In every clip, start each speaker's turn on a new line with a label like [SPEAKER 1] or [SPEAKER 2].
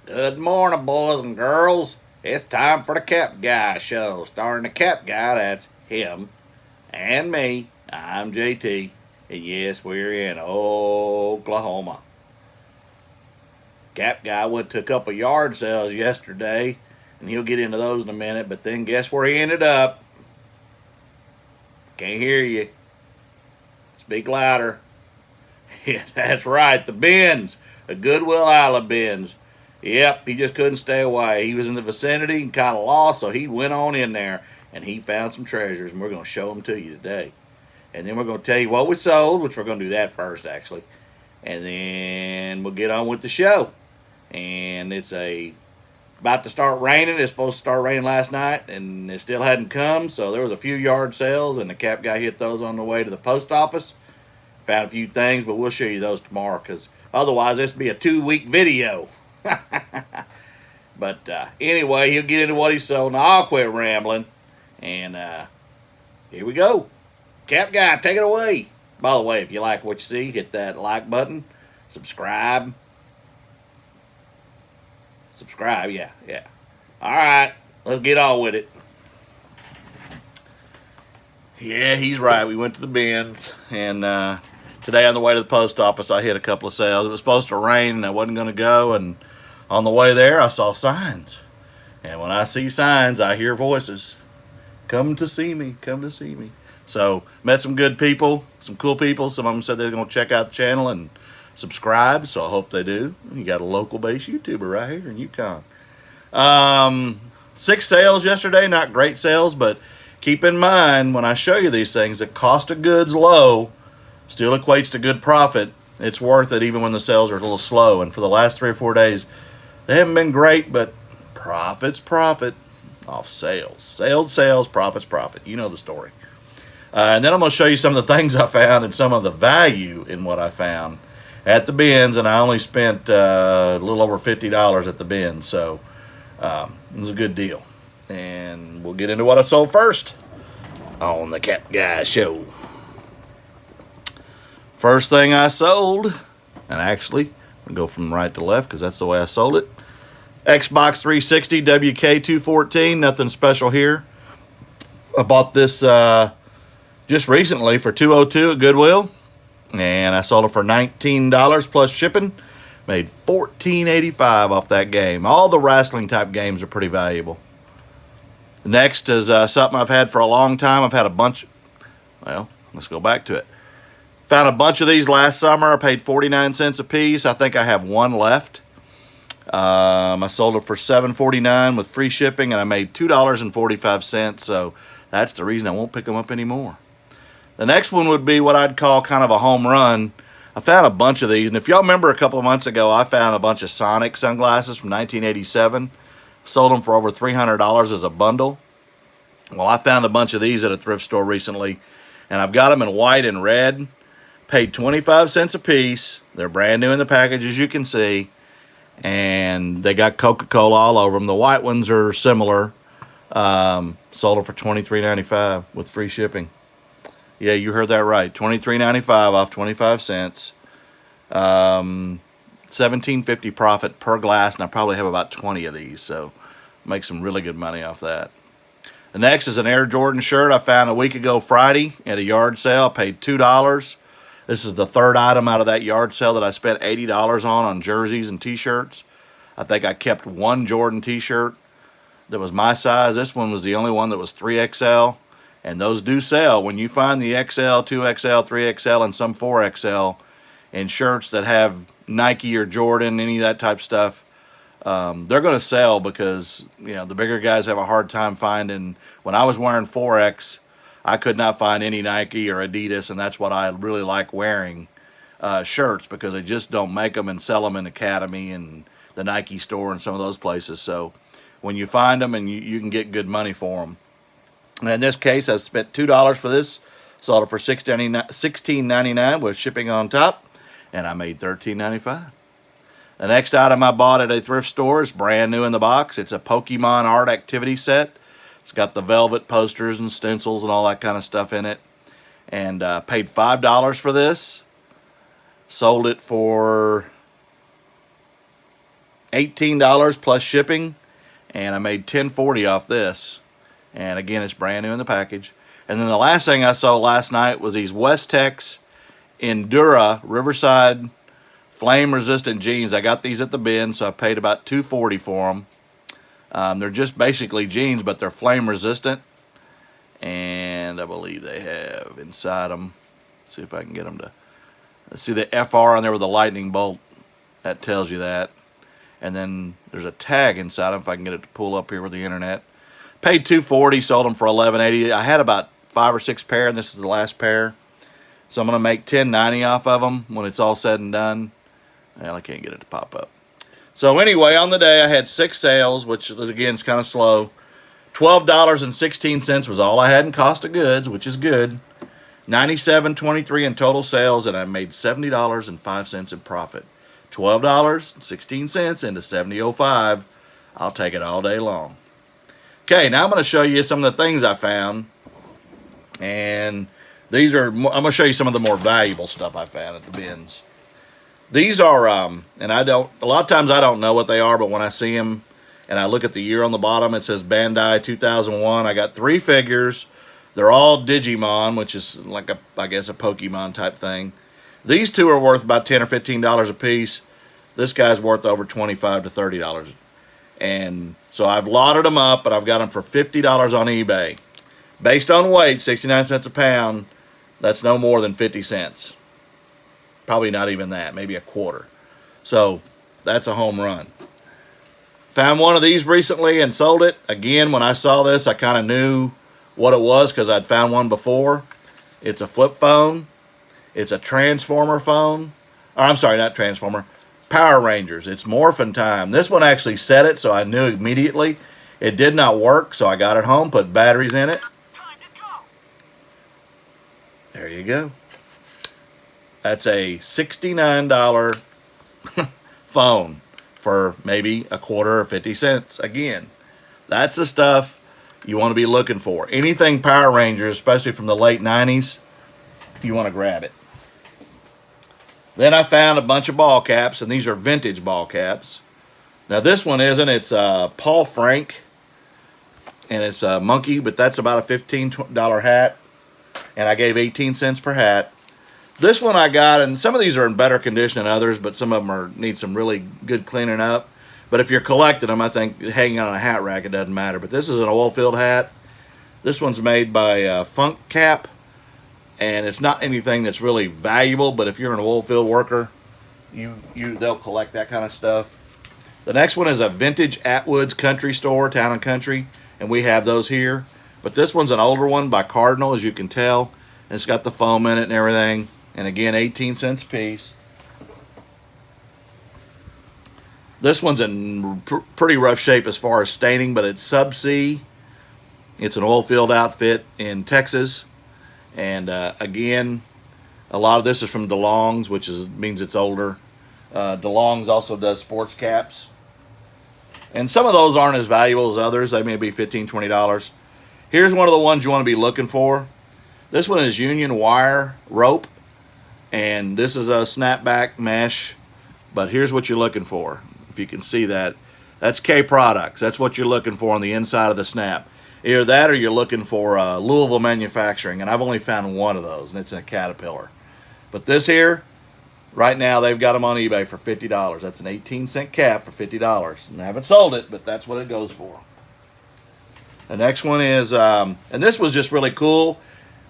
[SPEAKER 1] Good morning, boys and girls. It's time for the Cap Guy show, starring the Cap Guy. That's him and me. I'm JT, and yes, we're in Oklahoma. Cap Guy went to a couple yard sales yesterday, and he'll get into those in a minute. But then guess where he ended up? Can't hear you. Speak louder. Yeah, that's right, the bins, the Goodwill Island bins. Yep, he just couldn't stay away. He was in the vicinity and kind of lost, so he went on in there and he found some treasures, and we're going to show them to you today. And then we're going to tell you what we sold, which we're going to do that first, actually. And then we'll get on with the show. And it's about to start raining. It's supposed to start raining last night, and it still hadn't come. So there was a few yard sales, and the Cap Guy hit those on the way to the post office. Found a few things, but we'll show you those tomorrow because otherwise this will be a 2-week video. But anyway, he'll get into what he sold, and I'll quit rambling. And here we go. Cap Guy, take it away. By the way, if you like what you see, hit that like button. Subscribe. Yeah. All right, let's get on with it. Yeah, he's right. We went to the bins, and today on the way to the post office, I hit a couple of sales. It was supposed to rain, and I wasn't going to go, and on the way there, I saw signs. And when I see signs, I hear voices. Come to see me. Come to see me. So, met some good people, some cool people. Some of them said they're going to check out the channel and subscribe, so I hope they do. You got a local-based YouTuber right here in Yukon. 6 sales yesterday. Not great sales, but keep in mind when I show you these things, the cost of goods low still equates to good profit. It's worth it even when the sales are a little slow. And for the last 3 or 4 days, they haven't been great, but profit's profit off sales. Sales, profit's profit. You know the story. And then I'm going to show you some of the things I found and some of the value in what I found at the bins. And I only spent a little over $50 at the bins, so it was a good deal. And we'll get into what I sold first on the Cap Guy show. First thing I sold, and actually, I'll go from right to left because that's the way I sold it. Xbox 360 WK214, nothing special here. I bought this just recently for $202 at Goodwill, and I sold it for $19 plus shipping. Made $14.85 off that game. All the wrestling type games are pretty valuable. Next is something I've had for a long time. I've had a bunch. Well, let's go back to it. Found a bunch of these last summer. I paid 49 cents a piece. I think I have one left. I sold it for $7.49 with free shipping, and I made $2.45. So that's the reason I won't pick them up anymore. The next one would be what I'd call kind of a home run. I found a bunch of these, and if y'all remember a couple of months ago, I found a bunch of Sonic sunglasses from 1987. Sold them for over $300 as a bundle. Well, I found a bunch of these at a thrift store recently, and I've got them in white and red. Paid 25 cents a piece. They're brand new in the package, as you can see. And they got Coca-Cola all over them. The white ones are similar. Sold them for $23.95 with free shipping. Yeah, you heard that right. $23.95 off 25 cents. $17.50 profit per glass, and I probably have about 20 of these, so make some really good money off that. The next is an Air Jordan shirt I found a week ago Friday at a yard sale. I paid $2. This is the third item out of that yard sale that I spent $80 on jerseys and T-shirts. I think I kept one Jordan T-shirt that was my size. This one was the only one that was 3XL, and those do sell. When you find the XL, 2XL, 3XL, and some 4XL in shirts that have Nike or Jordan, any of that type stuff, they're going to sell because, you know, the bigger guys have a hard time finding. When I was wearing 4X, I could not find any Nike or Adidas, and that's what I really like wearing, shirts, because they just don't make them and sell them in Academy and the Nike store and some of those places. So when you find them, and you can get good money for them. And in this case, I spent $2 for this, sold it for $16.99 with shipping on top, and I made $13.95. The next item I bought at a thrift store is brand new in the box. It's a Pokemon art activity set. It's got the velvet posters and stencils and all that kind of stuff in it. And paid $5 for this. Sold it for $18 plus shipping, and I made $10.40 off this. And again, it's brand new in the package. And then the last thing I saw last night was these Westex Endura Riverside flame resistant jeans. I got these at the bin, so I paid about $2.40 for them. They're just basically jeans, but they're flame resistant. And I believe they have inside them, let's see if I can get them to, let's see the FR on there with the lightning bolt. That tells you that. And then there's a tag inside them, if I can get it to pull up here with the internet. Paid $2.40, sold them for $11.80. I had about 5 or 6 pair, and this is the last pair. So I'm going to make $10.90 off of them when it's all said and done. Well, I can't get it to pop up. So anyway, on the day I had 6 sales, which again is kind of slow. $12.16 was all I had in cost of goods, which is good. $97.23 in total sales, and I made $70.05 in profit. $12.16 into $70.05. I'll take it all day long. Okay, now I'm going to show you some of the things I found. And these are, I'm going to show you some of the more valuable stuff I found at the bins. These are, and I don't, a lot of times I don't know what they are, but when I see them and I look at the year on the bottom, it says Bandai 2001. I got 3 figures. They're all Digimon, which is like I guess a Pokemon type thing. These 2 are worth about $10 or $15 a piece. This guy's worth over $25 to $30. And so I've lotted them up, but I've got them for $50 on eBay. Based on weight, 69 cents a pound, that's no more than 50 cents. Probably not even that, maybe a quarter. So that's a home run. Found one of these recently and sold it. Again, when I saw this, I kind of knew what it was because I'd found one before. It's a flip phone. It's a Transformer phone. Or, I'm sorry, not Transformer. Power Rangers. It's Morphin Time. This one actually set it, so I knew immediately. It did not work, so I got it home, put batteries in it. There you go. That's a $69 phone for maybe a quarter or 50 cents. Again, that's the stuff you want to be looking for. Anything Power Rangers, especially from the late 90s, you want to grab it. Then I found a bunch of ball caps, and these are vintage ball caps. Now this one isn't. It's Paul Frank, and it's a monkey, but that's about a $15 hat, and I gave 18 cents per hat. This one I got, and some of these are in better condition than others, but some of them need some really good cleaning up. But if you're collecting them, I think hanging on a hat rack, it doesn't matter. But this is an oil-filled hat. This one's made by Funk Cap. And it's not anything that's really valuable, but if you're an oil field worker, they'll collect that kind of stuff. The next one is a vintage Atwood's Country Store, Town and Country, and we have those here. But this one's an older one by Cardinal, as you can tell. And it's got the foam in it and everything. And again, 18 cents a piece. This one's in pretty rough shape as far as staining, but it's Subsea. It's an oil field outfit in Texas. And again, a lot of this is from DeLong's, which means it's older. DeLong's also does sports caps. And some of those aren't as valuable as others. They may be $15, $20. Here's one of the ones you want to be looking for. This one is Union Wire Rope. And this is a snapback mesh. But here's what you're looking for. If you can see that. That's K Products. That's what you're looking for on the inside of the snap. Either that or you're looking for Louisville Manufacturing, and I've only found one of those, and it's a Caterpillar. But this here, right now, they've got them on eBay for $50. That's an 18-cent cap for $50. And I haven't sold it, but that's what it goes for. The next one is, and this was just really cool.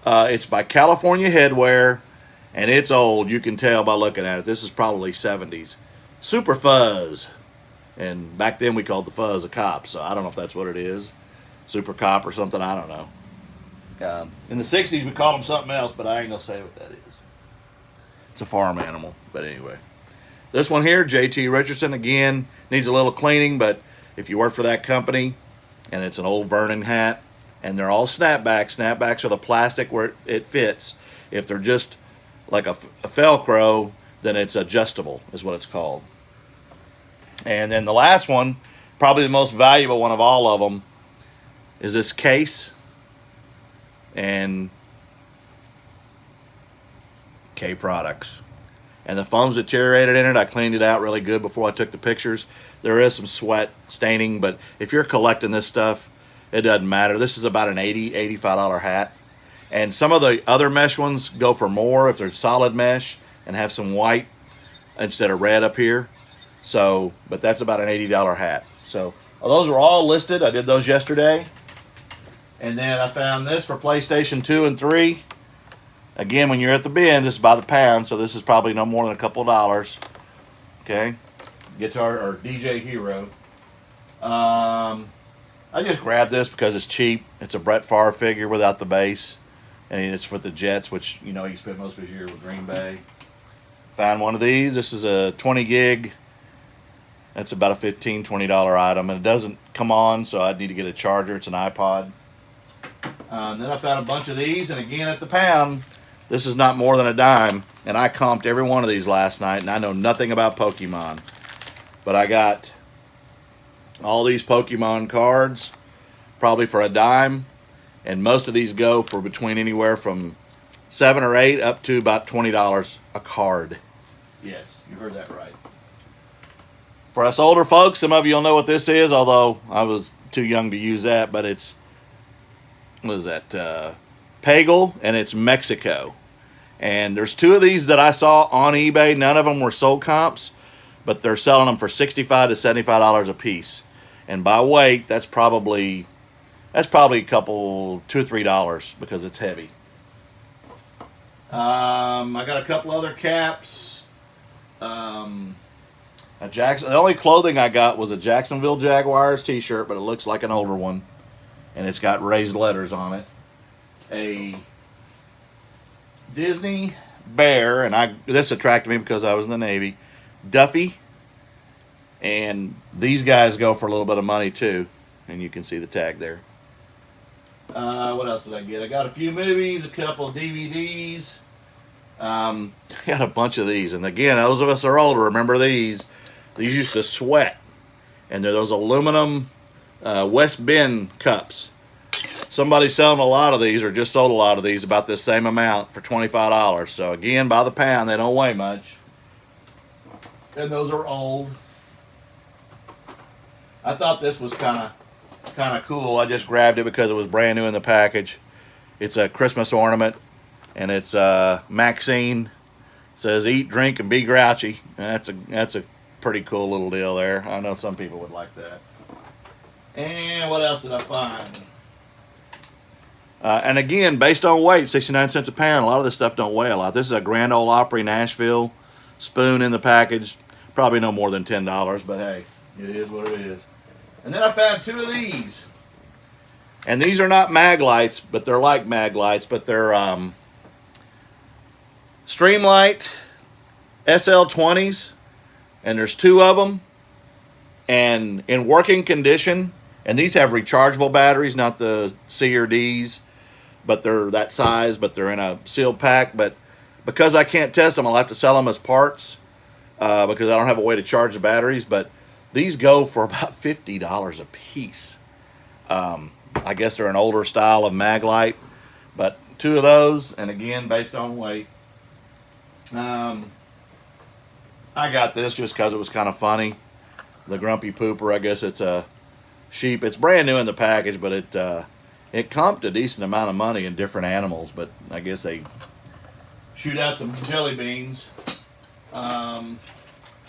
[SPEAKER 1] It's by California Headwear, and it's old. You can tell by looking at it. This is probably 70s. Super Fuzz. And back then we called the fuzz a cop, so I don't know if that's what it is. Super Cop or something, I don't know. In the 60s, we called them something else, but I ain't going to say what that is. It's a farm animal, but anyway. This one here, J.T. Richardson, again, needs a little cleaning, but if you work for that company, and it's an old Vernon hat, and they're all snapbacks. Snapbacks are the plastic where it fits. If they're just like a Velcro, then it's adjustable, is what it's called. And then the last one, probably the most valuable one of all of them, is this case, and K Products. and the foam's deteriorated in it. I cleaned it out really good before I took the pictures. There is some sweat staining, but if you're collecting this stuff, it doesn't matter. This is about an $85 hat. And some of the other mesh ones go for more if they're solid mesh and have some white instead of red up here. So, but that's about an $80 hat. So those are all listed. I did those yesterday. And then I found this for PlayStation 2 and 3. Again, when you're at the bins, it's by the pound, so this is probably no more than a couple of dollars. Okay, guitar or DJ Hero. I just grabbed this because it's cheap. It's a Brett Favre figure without the base, and it's for the Jets, which you know he spent most of his year with Green Bay. Found one of these. This is a 20 gig. That's about a $15, $20 item, and it doesn't come on, so I need to get a charger. It's an iPod. Then I found a bunch of these, and again at the pound. This is not more than a dime, and I comped every one of these last night, and I know nothing about Pokemon. But I got all these Pokemon cards, probably for a dime, and most of these go for between anywhere from 7 or 8 up to about $20 a card. Yes, you heard that right. For us older folks, some of you will know what this is, although I was too young to use that, but it's, what is that, Pagel, and it's Mexico. And there's 2 of these that I saw on eBay. None of them were sold comps, but they're selling them for $65 to $75 a piece. And by weight, that's probably a couple, $2 or $3 because it's heavy. I got a couple other caps. The only clothing I got was a Jacksonville Jaguars t-shirt, but it looks like an older one, and it's got raised letters on it. A Disney bear, and this attracted me because I was in the Navy, Duffy, and these guys go for a little bit of money too, and you can see the tag there. What else did I get? I got a few movies, a couple of DVDs. I got a bunch of these, and again, those of us that are older remember these. These used to sweat, and they're those aluminum West Bend cups. Somebody's selling a lot of these, or just sold a lot of these, about this same amount for $25. So again, by the pound, they don't weigh much. And those are old. I thought this was kind of cool. I just grabbed it because it was brand new in the package. It's a Christmas ornament, and it's Maxine. It says "Eat, drink, and be grouchy." And that's a pretty cool little deal there. I know some people would like that. And what else did I find? And again, based on weight, 69 cents a pound. A lot of this stuff don't weigh a lot. This is a Grand Ole Opry Nashville spoon in the package. Probably no more than $10, but hey, it is what it is. And then I found 2 of these. And these are not mag lights, but they're like mag lights, but they're Streamlight SL20s. And there's 2 of them. And in working condition, and these have rechargeable batteries, not the C or Ds, but they're that size, but they're in a sealed pack. But because I can't test them, I'll have to sell them as parts because I don't have a way to charge the batteries. But these go for about $50 a piece. I guess they're an older style of mag light, but 2 of those, and again, based on weight. I got this just because it was kind of funny. The Grumpy Pooper, I guess it's a sheep. It's brand new in the package, but it comped a decent amount of money in different animals, but I guess they shoot out some jelly beans. I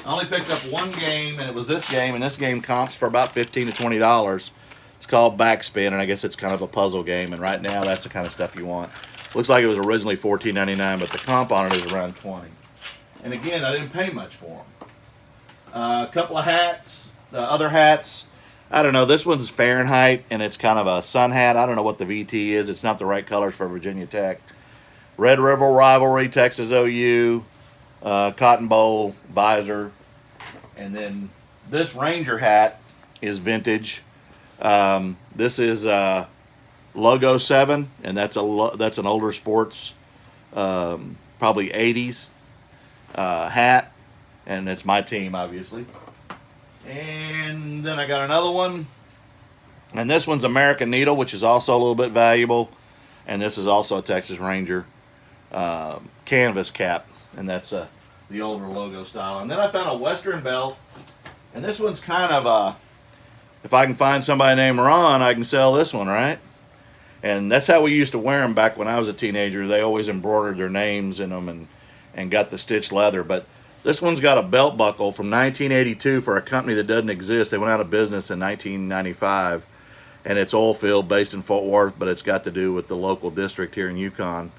[SPEAKER 1] only picked up 1 game, and it was this game, and this game comps for about $15 to $20. It's called Backspin, and I guess it's kind of a puzzle game, and right now that's the kind of stuff you want. Looks like it was originally $14.99, but the comp on it is around $20. And again, I didn't pay much for them. A couple of hats, the other hats, I don't know. This one's Fahrenheit, and it's kind of a sun hat. I don't know what the VT is. It's not the right colors for Virginia Tech. Red River Rivalry, Texas OU, Cotton Bowl visor. And then this Ranger hat is vintage. This is Logo 7, and that's an older sports, probably 80s hat, and it's my team, obviously. And then I got another one, and this one's American Needle, which is also a little bit valuable, and this is also a Texas Ranger canvas cap, and that's the older logo style. And then I found a Western belt, and this one's kind of if I can find somebody named Ron, I can sell this one, right? And that's how we used to wear them back when I was a teenager. They always embroidered their names in them and got the stitched leather. But this one's got a belt buckle from 1982 for a company that doesn't exist. They went out of business in 1995. And it's oil field based in Fort Worth, but it's got to do with the local district here in Yukon.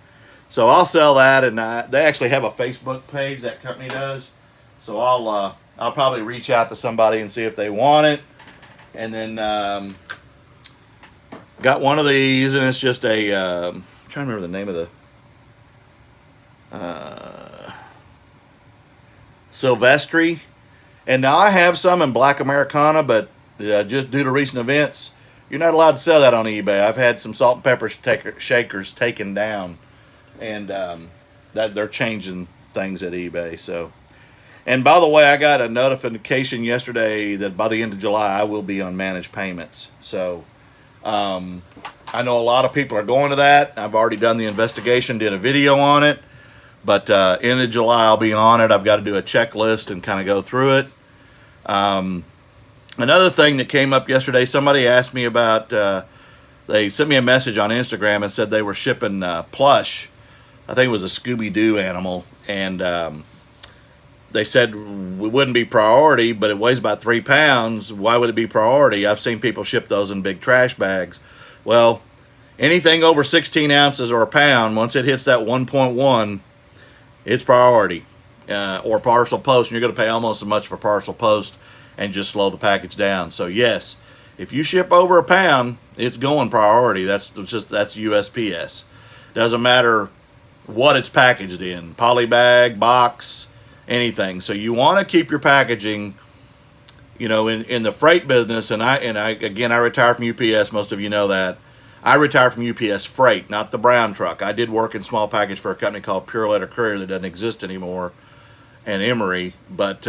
[SPEAKER 1] So I'll sell that, and they actually have a Facebook page, that company does. So I'll probably reach out to somebody and see if they want it. And then got one of these, and it's just a I'm trying to remember the name of the Silvestri. And now I have some in Black Americana, but just due to recent events, you're not allowed to sell that on eBay. I've had some salt and pepper shakers taken down, and that they're changing things at eBay. So, and by the way, I got a notification yesterday that by the end of July I will be on managed payments. So I know a lot of people are going to that. I've already done the investigation, did a video on it, but end of July I'll be on it. I've got to do a checklist and kind of go through it. Another thing that came up yesterday, somebody asked me about, they sent me a message on Instagram and said they were shipping plush. I think it was a Scooby-Doo animal, and they said we wouldn't be priority, but it weighs about 3 pounds. Why would it be priority? I've seen people ship those in big trash bags. Well, anything over 16 ounces or a pound, once it hits that 1.1, it's priority. Or parcel post, and you're going to pay almost as much for parcel post and just slow the package down. So yes, if you ship over a pound, it's going priority. That's USPS. Doesn't matter what it's packaged in, poly bag, box, anything. So you want to keep your packaging, in the freight business. And I again, I retired from UPS. Most of you know that. I retired from UPS Freight, not the brown truck. I did work in small package for a company called Pure Letter Courier that doesn't exist anymore, and Emory. But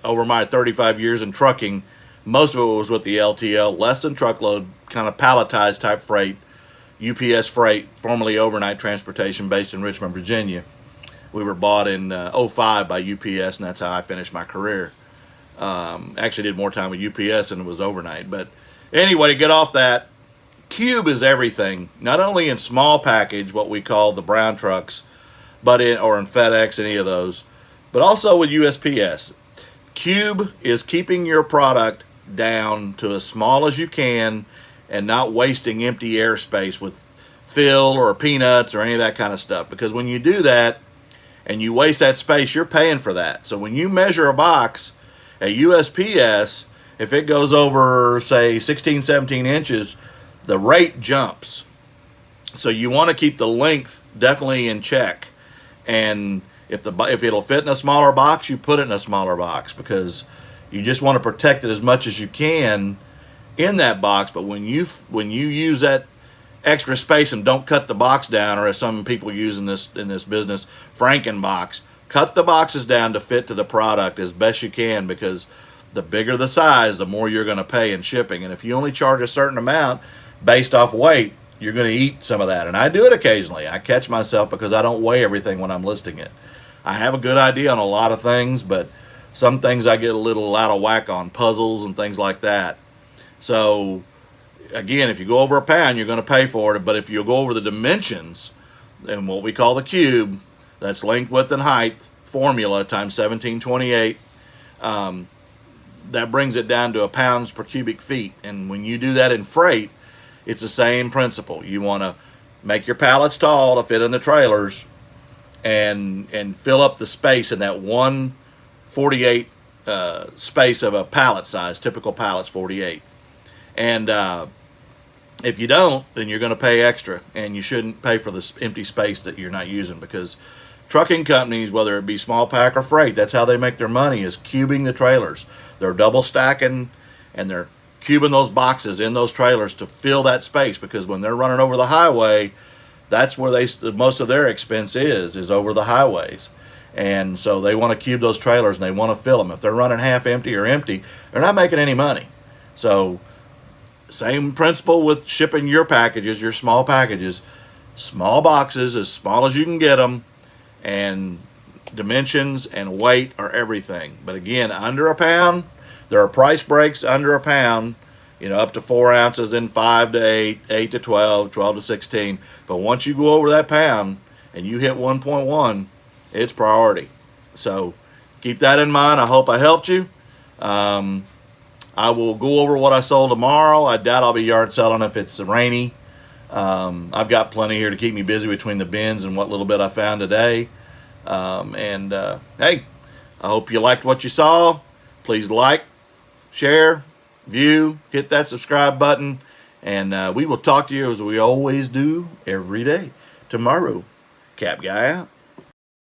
[SPEAKER 1] over my 35 years in trucking, most of it was with the LTL, less than truckload, kind of palletized type freight. UPS Freight, formerly Overnight Transportation, based in Richmond, Virginia. We were bought in '05 by UPS, and that's how I finished my career. Actually did more time with UPS than it was overnight. But anyway, to get off that, Cube is everything. Not only in small package, what we call the brown trucks, but in FedEx, any of those, but also with USPS. Cube is keeping your product down to as small as you can and not wasting empty airspace with fill or peanuts or any of that kind of stuff. Because when you do that and you waste that space, you're paying for that. So when you measure a box at USPS, if it goes over, say, 16, 17 inches, the rate jumps. So you want to keep the length definitely in check. And if it'll fit in a smaller box, you put it in a smaller box, because you just want to protect it as much as you can in that box. But when you use that extra space and don't cut the box down, or as some people use in this business, Frankenbox, cut the boxes down to fit to the product as best you can, because the bigger the size, the more you're going to pay in shipping. And if you only charge a certain amount based off weight, you're going to eat some of that. And I do it occasionally. I catch myself because I don't weigh everything when I'm listing it. I have a good idea on a lot of things, but some things I get a little out of whack on, puzzles and things like that. So again, if you go over a pound, you're going to pay for it. But if you go over the dimensions, and what we call the cube, that's length, width, and height formula times 1728, that brings it down to pounds per cubic feet. And when you do that in freight, it's the same principle. You want to make your pallets tall to fit in the trailers, and fill up the space in that 1/48 space of a pallet size. Typical pallet's 48. And if you don't, then you're going to pay extra, and you shouldn't pay for this empty space that you're not using, because trucking companies, whether it be small pack or freight, that's how they make their money, is cubing the trailers. They're double stacking, and they're cubing those boxes in those trailers to fill that space, because when they're running over the highway, that's where most of their expense is over the highways. And so they want to cube those trailers, and they want to fill them. If they're running half empty or empty, they're not making any money. So same principle with shipping your packages, your small packages, small boxes, as small as you can get them, and dimensions and weight are everything. But again, under a pound, there are price breaks under a pound, you know, up to 4 ounces, then 5 to 8, 8 to 12, 12 to 16. But once you go over that pound and you hit 1.1, it's priority. So keep that in mind. I hope I helped you. I will go over what I sold tomorrow. I doubt I'll be yard selling if it's rainy. I've got plenty here to keep me busy between the bins and what little bit I found today. Hey, I hope you liked what you saw. Please like, share, view, hit that subscribe button, and we will talk to you as we always do every day. Tomorrow, Cap Guy out.